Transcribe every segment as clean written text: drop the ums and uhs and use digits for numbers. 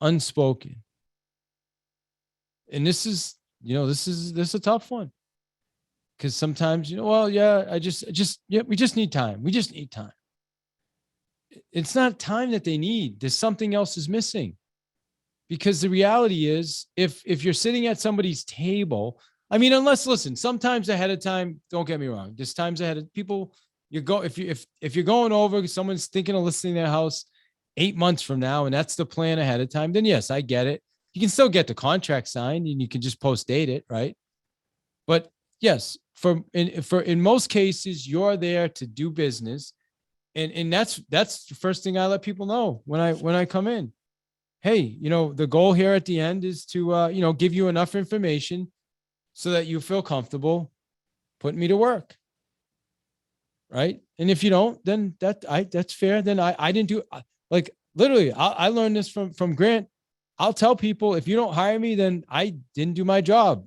unspoken. And this is a tough one. Because sometimes, well, yeah, we just need time. We just need time. It's not time that they need. There's something else is missing. Because the reality is, if you're sitting at somebody's table, I mean, listen, sometimes ahead of time, don't get me wrong. There's times ahead of people, if you're going over, someone's thinking of listing their house 8 months from now, and that's the plan ahead of time, then yes, I get it. You can still get the contract signed and you can just post date it, right? But yes, in most cases, you're there to do business. And that's the first thing I let people know when I come in. Hey, the goal here at the end is to give you enough information so that you feel comfortable putting me to work. Right. And if you don't, then that's fair. Then I didn't do, like, literally, I learned this from Grant. I'll tell people, if you don't hire me, then I didn't do my job.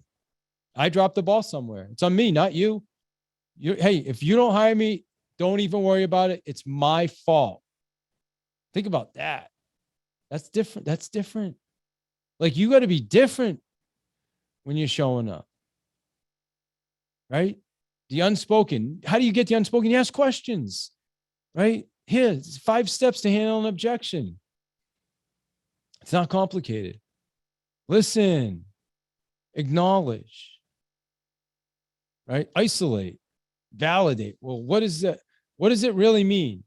I dropped the ball somewhere. It's on me, not you. Hey, if you don't hire me, don't even worry about it. It's my fault. Think about that. That's different. That's different. Like, you got to be different when you're showing up. Right? The unspoken. How do you get the unspoken? You ask questions. Right? Here's 5 steps to handle an objection. It's not complicated. Listen. Acknowledge. Right? Isolate. Validate. Well, what is that? What does it really mean?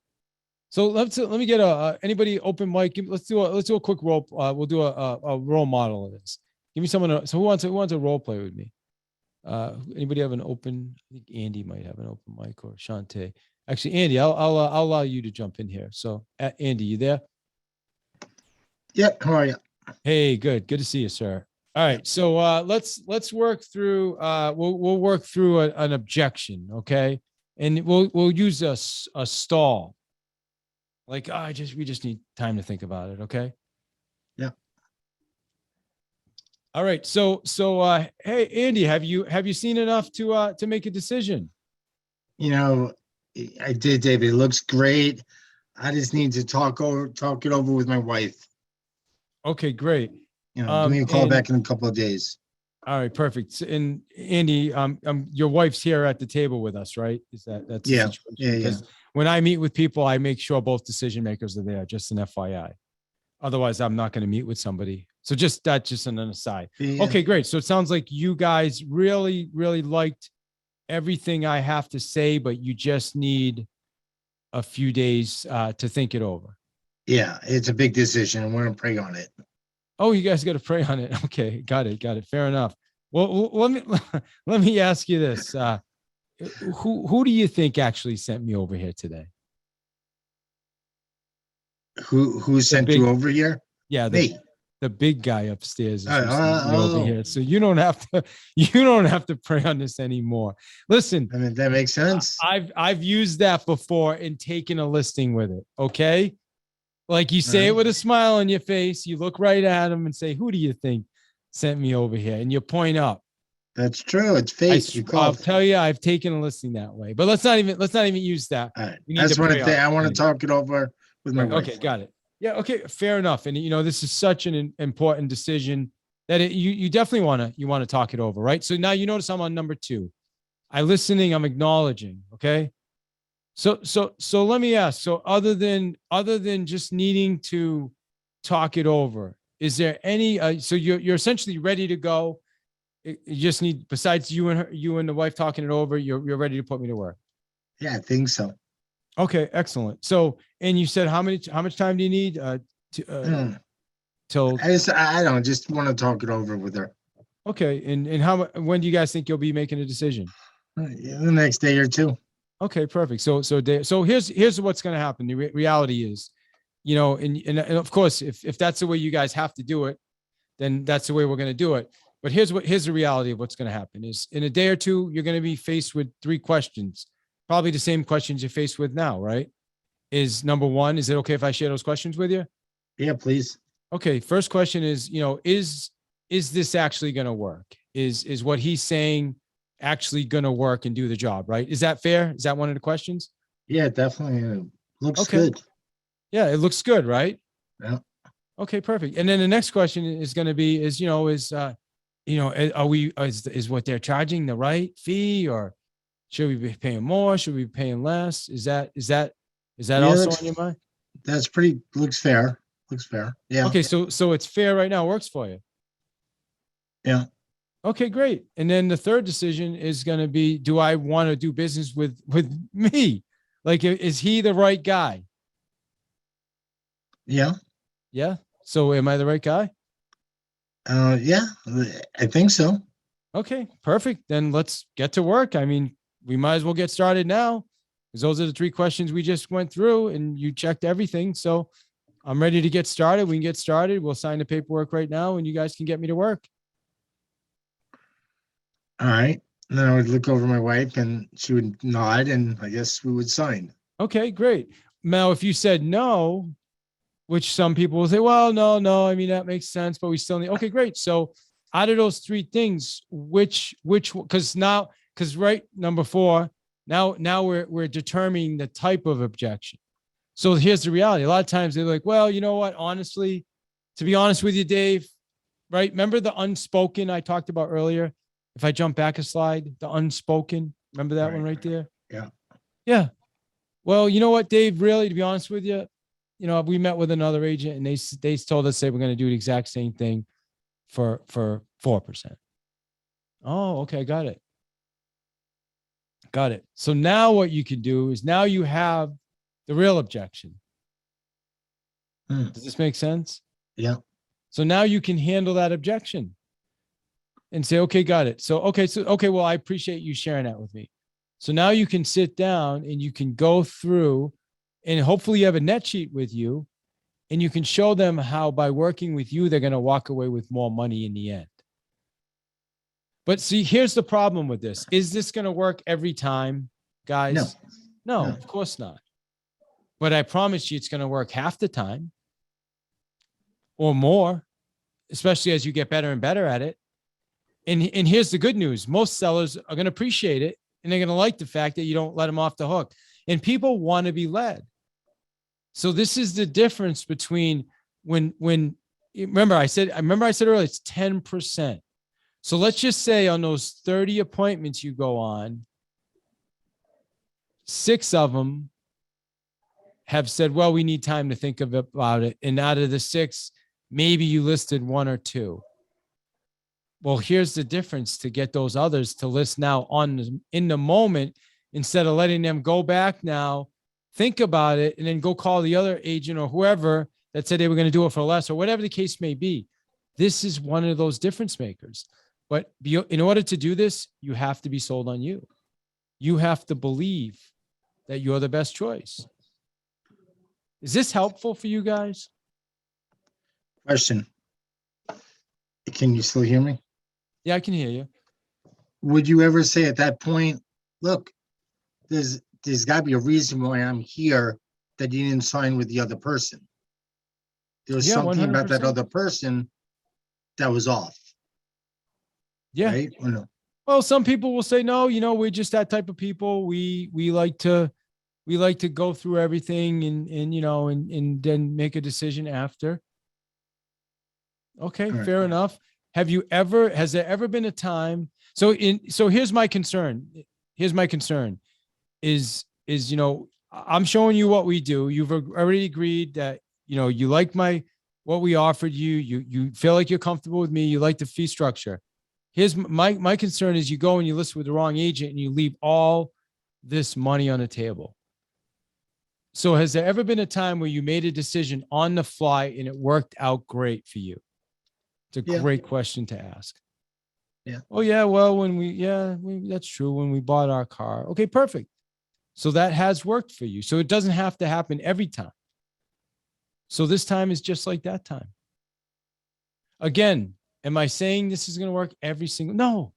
So let me get anybody open mic. Let's do a quick role. We'll do a role model of this. Give me someone. So who wants a role play with me? Anybody have an open? I think Andy might have an open mic, or Shantae. Actually, Andy, I'll allow you to jump in here. So, Andy, you there? Yep. How are you? Hey, good to see you, sir. All right, so let's work through. We'll work through an objection, okay? And we'll use a stall. Like, we just need time to think about it, okay? Yeah. All right. So hey, Andy, have you seen enough to make a decision? I did, David. It looks great. I just need to talk it over with my wife. Okay, great. Give me a call back in a couple of days. All right, perfect. And Andy, your wife's here at the table with us, right? That's yeah, the situation? yeah. When I meet with people, I make sure both decision makers are there. Just an FYI. Otherwise, I'm not going to meet with somebody. So just an aside. Yeah. Okay, great. So it sounds like you guys really, really liked everything I have to say, but you just need a few days to think it over. Yeah, it's a big decision. We're going to pray on it. Oh, you guys got to pray on it. Okay, got it. Fair enough. Well, let me ask you this: who do you think actually sent me over here today? Who sent you over here? Yeah, me. The big guy upstairs is over here. So you don't have to pray on this anymore. Listen, I mean, that makes sense. I've used that before and taken a listing with it. Okay. Like, you say it with a smile on your face. You look right at him and say, "Who do you think sent me over here?" And you point up. That's true. It's fate. I'll tell you, I've taken a listing that way. But let's not even use that. All right. That's one thing. I want to talk it over with my wife. Okay, got it. Yeah. Okay. Fair enough. And this is such an important decision that you definitely want to talk it over, right? So now you notice I'm on number 2. I'm listening. I'm acknowledging. Okay. So let me ask. So other than just needing to talk it over, is there any? So you're essentially ready to go. You just need, besides you and the wife talking it over, you're ready to put me to work. Yeah, I think so. Okay, excellent. So, and you said how much time do you need? Till I don't just want to talk it over with her. Okay, and when do you guys think you'll be making a decision? The next day or 2. Okay, perfect. So here's what's going to happen. The reality is, and of course, if that's the way you guys have to do it, then that's the way we're going to do it. But here's the reality of what's going to happen is, in a day or 2, you're going to be faced with 3 questions, probably the same questions you're faced with now, right? Is number 1, is it okay if I share those questions with you? Yeah, please. Okay. First question is, is this actually going to work? Is what he's saying actually going to work and do the job, right? Is that fair? Is that one of the questions? Yeah, definitely. Looks good. Yeah, it looks good, right? Yeah. Okay, perfect. And then the next question is going to be are we, is what they're charging the right fee, or should we be paying more? Should we be paying less? Is that Yeah, also on your mind? that's pretty, looks fair. Looks fair. Yeah, Okay. So it's fair right now. Works for you. yeah, Okay, great. And then the third decision is going to be, do I want to do business with me? Like, is he the right guy? yeah. Yeah. So am I the right guy? Yeah, I think so. Okay, perfect. Then let's get to work. I mean, we might as well get started now, because those are the three questions we just went through and you checked everything. So I'm ready to get started. We can get started. We'll sign the paperwork right now and you guys can get me to work. All right. And then I would look over my wife and she would nod and I guess we would sign. Okay, great. Now, if you said no, which some people will say, well, no, I mean, that makes sense, but we still need, okay, great. So out of those three things, because right, number four, now we're determining the type of objection. So here's the reality. A lot of times they're like, well, you know what? Honestly, to be honest with you, Dave, right? Remember the unspoken I talked about earlier? If I jump back a slide, the unspoken, remember that one right there? Yeah. Yeah. Well, you know what, Dave, really, to be honest with you, we met with another agent and they told us they were going to do the exact same thing for 4%. Oh, okay. Got it. So now what you can do is now you have the real objection. Does this make sense? Yeah. So now you can handle that objection and say, okay, got it. Okay, well, I appreciate you sharing that with me. So now you can sit down and you can go through and hopefully you have a net sheet with you and you can show them how by working with you, they're going to walk away with more money in the end. But see, here's the problem with this. Is this going to work every time, guys? No, of course not. But I promise you it's going to work half the time or more, especially as you get better and better at it. And here's the good news. Most sellers are going to appreciate it and they're going to like the fact that you don't let them off the hook. And people want to be led. So this is the difference between when remember I said earlier, it's 10%. So let's just say on those 30 appointments you go on, 6 of them have said, well, we need time to think about it. And out of the 6, maybe you listed 1 or 2. Well, here's the difference to get those others to list now in the moment, instead of letting them go back now, think about it, and then go call the other agent or whoever that said they were going to do it for less or whatever the case may be. This is one of those difference makers. But in order to do this, you have to be sold on you. You have to believe that you're the best choice. Is this helpful for you guys? Question. Can you still hear me? Yeah, I can hear you. Would you ever say at that point, look, there's got to be a reason why I'm here that you didn't sign with the other person? There was something about that 100%. other person that was off. Yeah. Right? Or no? Well, some people will say, no, we're just that type of people. We like to go through everything and then make a decision after. Okay, Right. fair enough. Has there ever been a time? So here's my concern. Is I'm showing you what we do. You've already agreed that, you like what we offered you. You feel like you're comfortable with me. You like the fee structure. Here's my concern is you go and you list with the wrong agent and you leave all this money on the table. So has there ever been a time where you made a decision on the fly and it worked out great for you? It's a great question to ask. Yeah. Oh yeah. Well, that's true. When we bought our car. Okay, perfect. So that has worked for you. So it doesn't have to happen every time. So this time is just like that time. Again, am I saying this is going to work every single? No,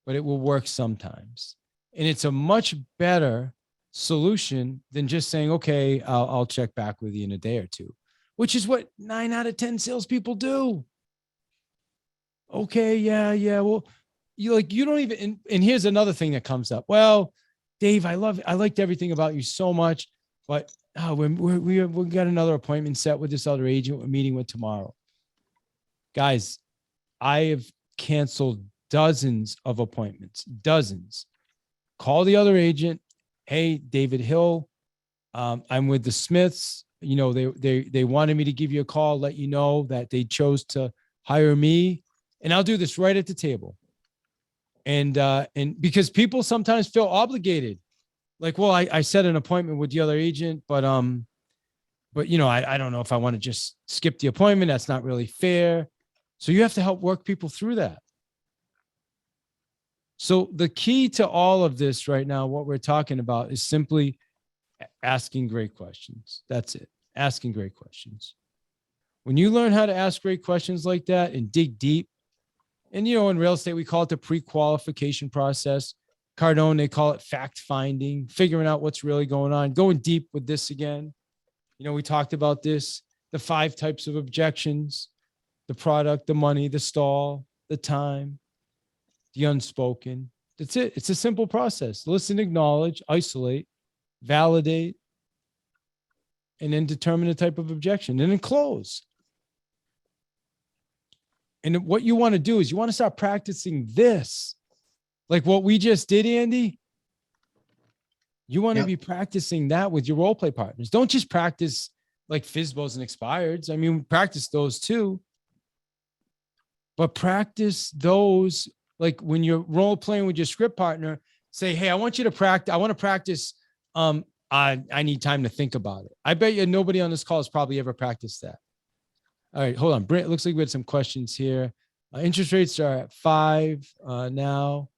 but it will work sometimes. And it's a much better solution than just saying, okay, I'll check back with you in a day or two, which is what 9 out of 10 salespeople do. Okay. Yeah. Well, you don't even, and here's another thing that comes up. Well, Dave, I liked everything about you so much, but oh, we got another appointment set with this other agent we're meeting with tomorrow. Guys, I have canceled dozens of appointments, dozens. Call the other agent. Hey, David Hill, I'm with the Smiths. You know, they wanted me to give you a call, let you know that they chose to hire me, and I'll do this right at the table. And because people sometimes feel obligated, like, well, I set an appointment with the other agent, but you know, I don't know if I want to just skip the appointment. That's not really fair. So you have to help work people through that. So the key to all of this right now, what we're talking about, is simply asking great questions. That's it. Asking great questions. When you learn how to ask great questions like that and dig deep, and, you know, in real estate, we call it the pre-qualification process. Cardone, they call it fact finding, figuring out what's really going on, going deep with this again. You know, we talked about this, the 5 types of objections: the product, the money, the stall, the time, the unspoken. That's it. It's a simple process. Listen, acknowledge, isolate, validate, and then determine the type of objection, and then close. And what you want to do is you want to start practicing this. Like what we just did, Andy. You want to be practicing that with your role play partners. Don't just practice like FSBOs and expireds. I mean, practice those too. But practice those, like when you're role playing with your script partner, say, hey, I want you to practice. I want to practice. I need time to think about it. I bet you nobody on this call has probably ever practiced that. All right, hold on. Brent, looks like we had some questions here. Interest rates are at 5 now.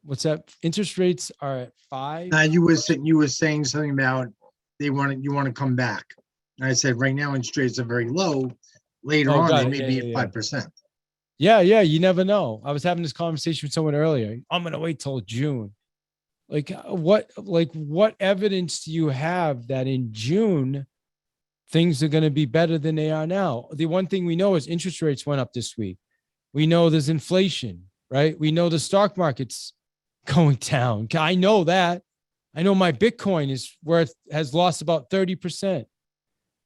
What's that? Interest rates are at 5. You were saying something about you want to come back. And I said right now interest rates are very low. Later on, they may be at 5%. Yeah, you never know. I was having this conversation with someone earlier. I'm gonna wait till June. Like what evidence do you have that in June things are going to be better than they are now? The one thing we know is interest rates went up this week. We know there's inflation, right? We know the stock market's going down. I know that. I know my Bitcoin has lost about 30%.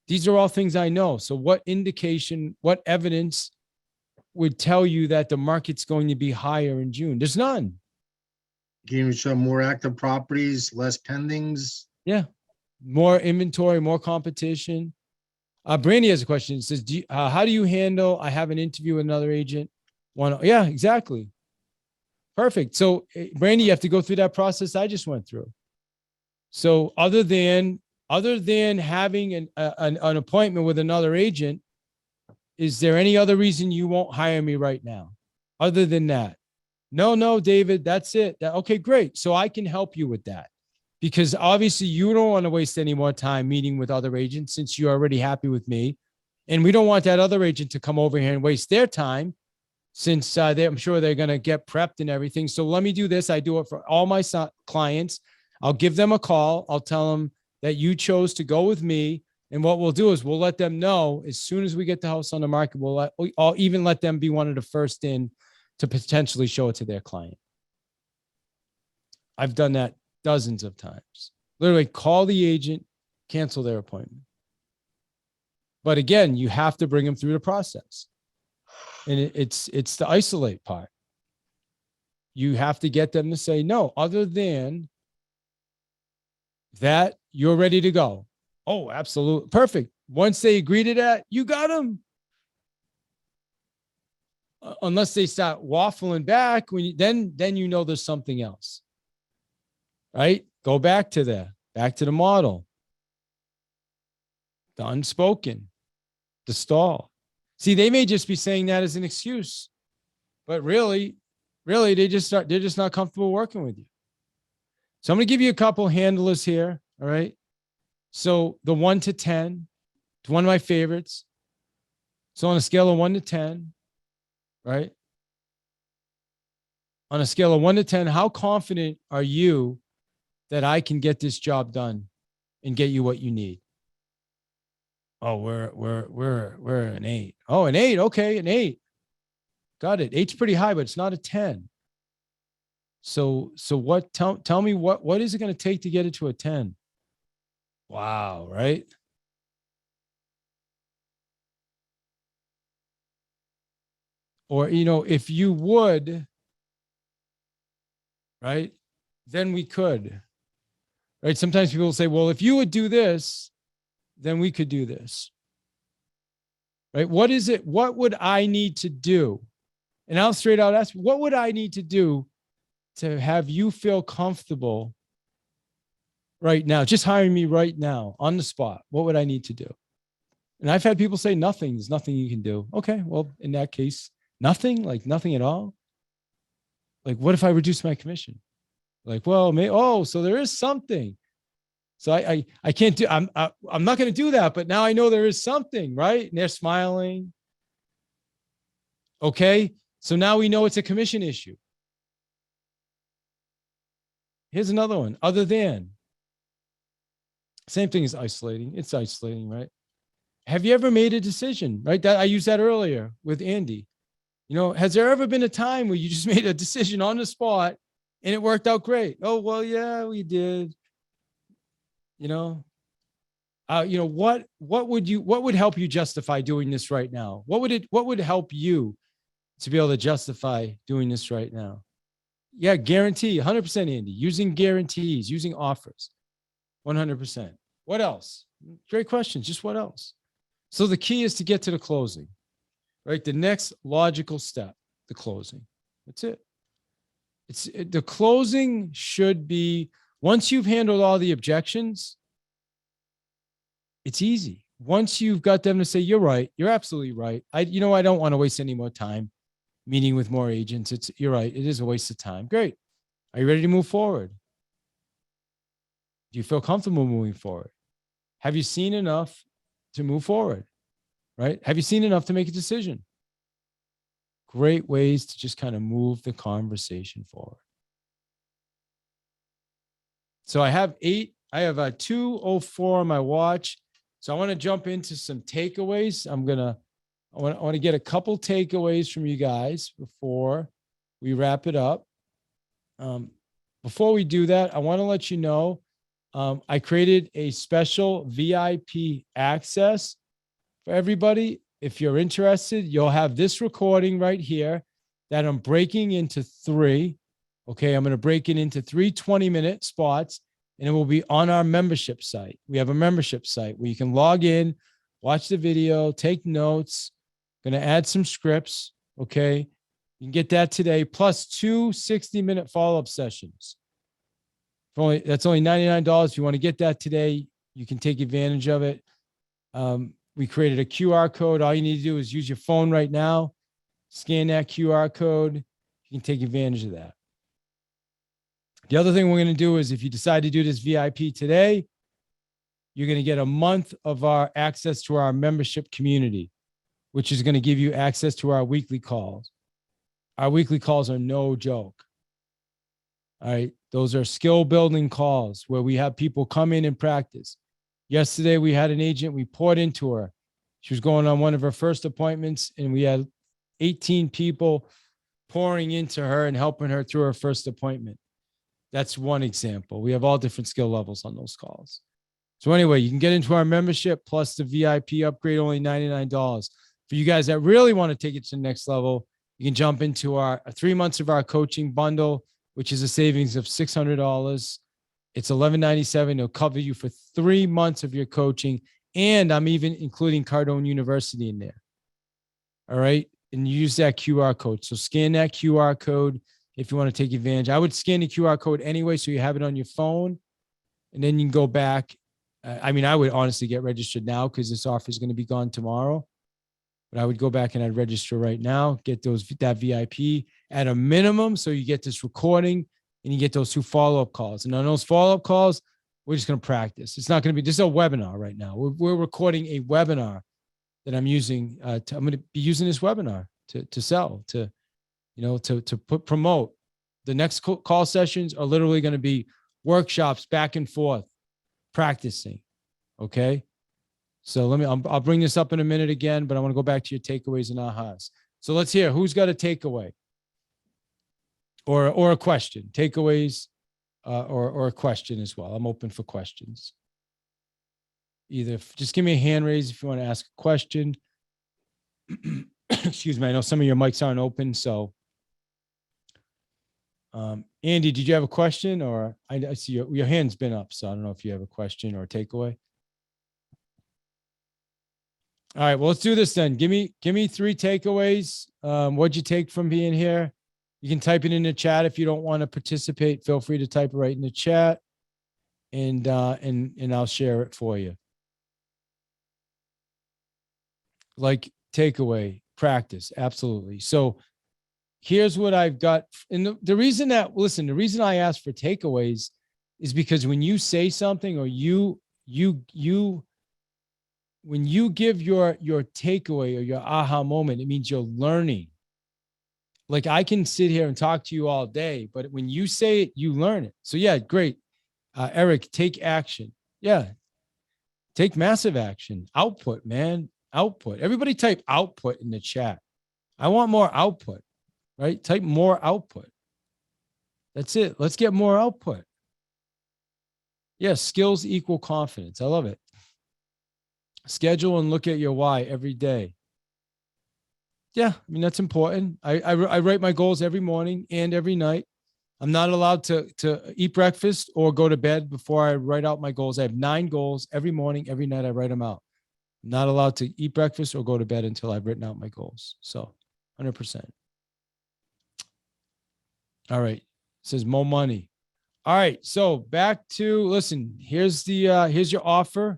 These are all things I know. So what indication, what evidence would tell you that the market's going to be higher in June? There's none. Can you show more active properties, less pendings? Yeah. More inventory, more competition. Brandy has a question. It says, how do you handle, I have an interview with another agent. Yeah, exactly. Perfect. So Brandy, you have to go through that process I just went through. So other than having an appointment with another agent, is there any other reason you won't hire me right now? Other than that? No, David, that's it. Okay, great. So I can help you with that, because obviously you don't want to waste any more time meeting with other agents since you're already happy with me. And we don't want that other agent to come over here and waste their time, since I'm sure they're going to get prepped and everything. So let me do this. I do it for all my clients. I'll give them a call. I'll tell them that you chose to go with me. And what we'll do is we'll let them know as soon as we get the house on the market. I'll even let them be one of the first in to potentially show it to their client. I've done that dozens of times. Literally call the agent, cancel their appointment. But again, you have to bring them through the process. And it's the isolate part. You have to get them to say, no, other than that, you're ready to go. Oh, absolutely. Perfect. Once they agree to that, you got them. Unless they start waffling back, then you know there's something else. Right? Go back to the model. The unspoken, the stall. See, they may just be saying that as an excuse, but really, they're just not comfortable working with you. So I'm going to give you a couple handlers here. All right. So the 1 to 10, it's one of my favorites. So on a scale of 1 to 10, right? On a scale of 1 to 10, how confident are you that I can get this job done and get you what you need? Oh, we're an 8. Oh, an 8. Okay, an 8. Got it. 8's pretty high, but it's not a 10. So what? Tell me what is it going to take to get it to a 10? Wow, right? Or, if you would, right, then we could, right? Sometimes people say, well, if you would do this, then we could do this, right? What is it? What would I need to do? And I'll straight out ask, what would I need to do to have you feel comfortable right now? Just hiring me right now on the spot. What would I need to do? And I've had people say nothing. There's nothing you can do. Okay, well, in that case, nothing, like nothing at all. Like, what if I reduce my commission? Like, well, so there is something. So I can't do. I'm not going to do that. But now I know there is something, right? And they're smiling. Okay, so now we know it's a commission issue. Here's another one. Other than, same thing as isolating. It's isolating, right? Have you ever made a decision, right? That I used that earlier with Andy. Has there ever been a time where you just made a decision on the spot and it worked out great? Oh, well, yeah, we did. What would help you justify doing this right now? What would help you to be able to justify doing this right now? Yeah, guarantee, 100%, Andy, using guarantees, using offers, 100%. What else? Great questions. Just what else? So the key is to get to the closing, right? The next logical step, the closing. That's it. The closing should be, once you've handled all the objections, it's easy. Once you've got them to say, you're right, you're absolutely right. I don't want to waste any more time meeting with more agents. You're right. It is a waste of time. Great. Are you ready to move forward? Do you feel comfortable moving forward? Have you seen enough to move forward? Right? Have you seen enough to make a decision? Great ways to just kind of move the conversation forward. So I have 2:04 on my watch. So I want to jump into some takeaways. I want to get a couple takeaways from you guys before we wrap it up. Before we do that, I want to let you know I created a special VIP access for everybody. If you're interested, you'll have this recording right here that I'm breaking into 3. Okay, I'm going to break it into 3 20-minute spots, and it will be on our membership site. We have a membership site where you can log in, watch the video, take notes. Going to add some scripts. Okay, you can get that today, plus 2 60-minute follow-up sessions. That's only $99. If you want to get that today, you can take advantage of it. We created a QR code. All you need to do is use your phone right now, scan that QR code. You can take advantage of that. The other thing we're going to do is, if you decide to do this VIP today, you're going to get a month of our access to our membership community, which is going to give you access to our weekly calls. Our weekly calls are no joke. All right. Those are skill building calls where we have people come in and practice. Yesterday, we had an agent, we poured into her. She was going on one of her first appointments, and we had 18 people pouring into her and helping her through her first appointment. That's one example. We have all different skill levels on those calls. So anyway, you can get into our membership plus the VIP upgrade, only $99. For you guys that really want to take it to the next level, you can jump into our 3 months of our coaching bundle, which is a savings of $600. It's $11.97. It'll cover you for 3 months of your coaching. And I'm even including Cardone University in there. All right. And you use that QR code. So scan that QR code if you want to take advantage. I would scan the QR code anyway, so you have it on your phone. And then you can go back. I would honestly get registered now because this offer is going to be gone tomorrow. But I would go back and I'd register right now, get that VIP at a minimum. So you get this recording and you get those 2 follow-up calls. And on those follow-up calls, we're just going to practice. It's not going to be, this is a webinar right now. We're recording a webinar that I'm using. I'm going to be using this webinar to sell, to promote. The next call sessions are literally going to be workshops back and forth, practicing. Okay. So I'll bring this up in a minute again, but I want to go back to your takeaways and ahas. So let's hear who's got a takeaway or a question. Takeaways or a question as well. I'm open for questions. either just give me a hand raise if you want to ask a question. Excuse me. I know some of your mics aren't open. So, Andy, did you have a question, or I see your hand's been up. So I don't know if you have a question or a takeaway. All right, well, let's do this then. Give me 3 takeaways. What'd you take from being here? You can type it in the chat. If you don't want to participate, feel free to type it right in the chat, and I'll share it for you. Like takeaway, practice, absolutely. So here's what I've got. And the reason the reason I ask for takeaways is because when you say something, or when you give your takeaway or your aha moment, it means you're learning. Like, I can sit here and talk to you all day, but when you say it, you learn it. So yeah, great. Eric, take action. Yeah. Take massive action. Output, man. Output. Everybody type output in the chat. I want more output, right? Type more output. That's it. Let's get more output. Yeah. Skills equal confidence. I love it. Schedule and look at your why every day. Yeah, I mean, that's important. I write my goals every morning and every night. I'm not allowed to eat breakfast or go to bed before I write out my goals. I have 9 goals every morning, every night I write them out. I'm not allowed to eat breakfast or go to bed until I've written out my goals. So 100%. All right. It says more money. All right. So back to, listen, here's your offer.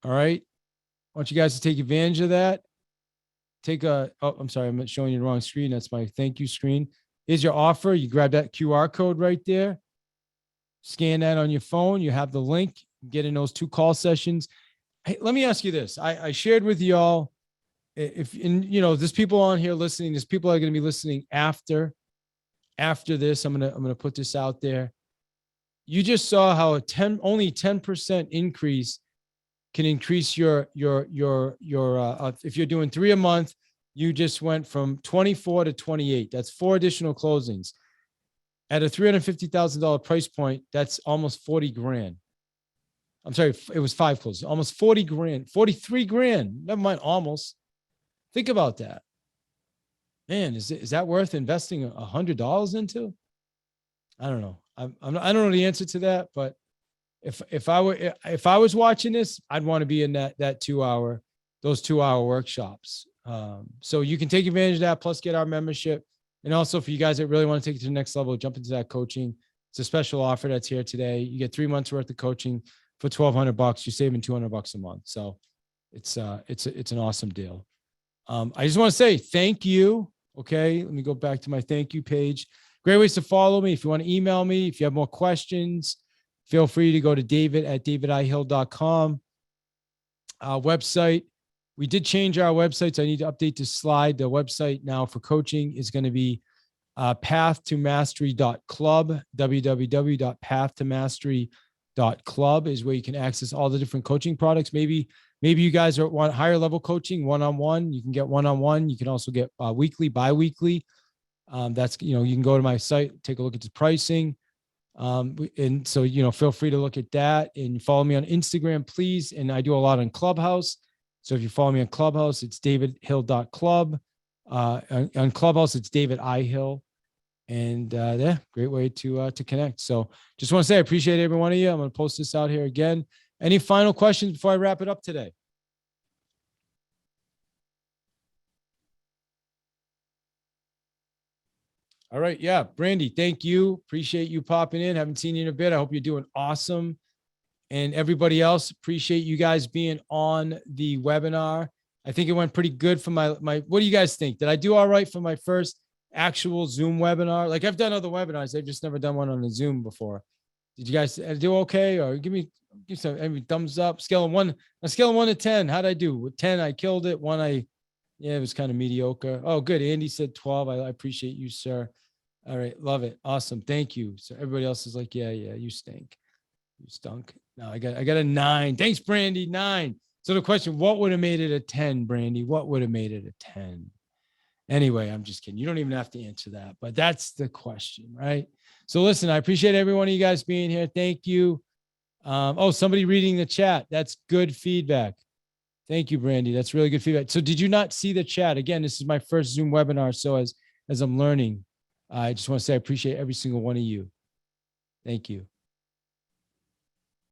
All right. I want you guys to take advantage of that. I'm sorry, I'm showing you the wrong screen. That's my thank you screen. Here's your offer. You grab that QR code right there. Scan that on your phone. You have the link. Get in those 2 call sessions. Hey, let me ask you this. I shared with y'all, there's people on here listening. There's people that are going to be listening after this. I'm gonna put this out there. You just saw how only 10% increase can increase your if you're doing 3 a month, you just went from 24 to 28. That's 4 additional closings. At a $350,000 price point, that's almost 40 grand. I'm sorry, it was 5 closings, almost 40 grand, 43 grand. Never mind, almost. Think about that. Man, is that worth investing $100 into? I don't know. I don't know the answer to that, but if I was watching this, I'd want to be in those 2-hour workshops. So you can take advantage of that, plus get our membership. And also, for you guys that really want to take it to the next level, jump into that coaching. It's a special offer that's here today. You get 3 months worth of coaching for $1,200. You're saving $200 a month. So it's an awesome deal. I just want to say thank you. Okay, let me go back to my thank you page. Great ways to follow me. If you want to email me, if you have more questions, feel free to go to david@davidihill.com. Website. We did change our websites. I need to update this slide. The website now for coaching is going to be pathtomastery.club. www.pathtomastery.club is where you can access all the different coaching products. Maybe you guys want higher level coaching, one-on-one. You can get one-on-one. You can also get weekly, bi-weekly. You can go to my site, take a look at the pricing. And so, feel free to look at that, and follow me on Instagram, please. And I do a lot on Clubhouse. So if you follow me on Clubhouse, it's davidhill.club. On Clubhouse, it's David I. Hill. And great way to connect. So just want to say I appreciate every one of you. I'm going to post this out here again. Any final questions before I wrap it up today? All right. Yeah. Brandy, thank you. Appreciate you popping in. Haven't seen you in a bit. I hope you're doing awesome. And everybody else, appreciate you guys being on the webinar. I think it went pretty good for my, what do you guys think? Did I do all right for my first actual Zoom webinar? Like, I've done other webinars. I've just never done one on a Zoom before. Did you guys do okay? Or give some thumbs up, scale of 1 to 10. How'd I do? With 10, I killed it. 1, it was kind of mediocre. Oh, good. Andy said 12. I appreciate you, sir. All right. Love it. Awesome. Thank you. So everybody else is like, yeah, you stink. You stunk. No, I got a 9. Thanks, Brandy. 9. So the question, what would have made it a 10, Brandy? What would have made it a 10? Anyway, I'm just kidding. You don't even have to answer that, but that's the question, right? So listen, I appreciate every one of you guys being here. Thank you. Oh, somebody reading the chat. That's good feedback. Thank you, Brandy. That's really good feedback. So did you not see the chat? Again, this is my first Zoom webinar. So as I'm learning, I just want to say I appreciate every single one of you. Thank you.